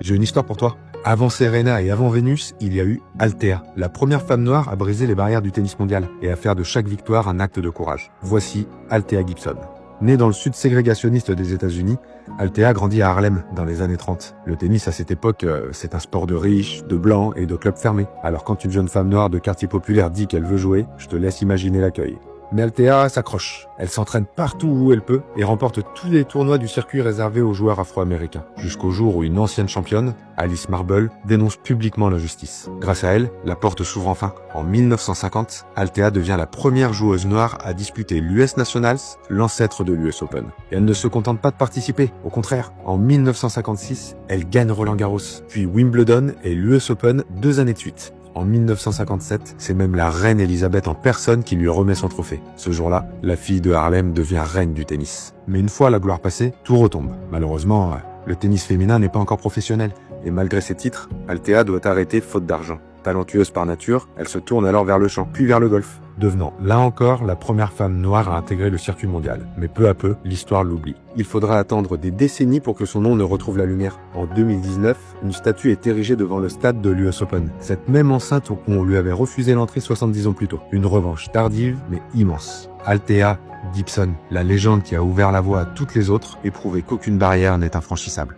J'ai une histoire pour toi. Avant Serena et avant Vénus, il y a eu Althea, la première femme noire à briser les barrières du tennis mondial et à faire de chaque victoire un acte de courage. Voici Althea Gibson. Née dans le sud ségrégationniste des États-Unis, Althea grandit à Harlem dans les années 30. Le tennis à cette époque, c'est un sport de riches, de blancs et de clubs fermés. Alors quand une jeune femme noire de quartier populaire dit qu'elle veut jouer, je te laisse imaginer l'accueil. Mais Althea s'accroche. Elle s'entraîne partout où elle peut et remporte tous les tournois du circuit réservé aux joueurs afro-américains. Jusqu'au jour où une ancienne championne, Alice Marble, dénonce publiquement l'injustice. Grâce à elle, la porte s'ouvre enfin. En 1950, Althea devient la première joueuse noire à disputer l'US Nationals, l'ancêtre de l'US Open. Et elle ne se contente pas de participer. Au contraire, en 1956, elle gagne Roland-Garros, puis Wimbledon et l'US Open 2 années de suite. En 1957, c'est même la reine Elisabeth en personne qui lui remet son trophée. Ce jour-là, la fille de Harlem devient reine du tennis. Mais une fois la gloire passée, tout retombe. Malheureusement, le tennis féminin n'est pas encore professionnel. Et malgré ses titres, Althea doit arrêter faute d'argent. Talentueuse par nature, elle se tourne alors vers le chant, puis vers le golf, devenant là encore la première femme noire à intégrer le circuit mondial. Mais peu à peu, l'histoire l'oublie. Il faudra attendre des décennies pour que son nom ne retrouve la lumière. En 2019, une statue est érigée devant le stade de l'US Open. Cette même enceinte où on lui avait refusé l'entrée 70 ans plus tôt. Une revanche tardive, mais immense. Althea Gibson, la légende qui a ouvert la voie à toutes les autres et prouvé qu'aucune barrière n'est infranchissable.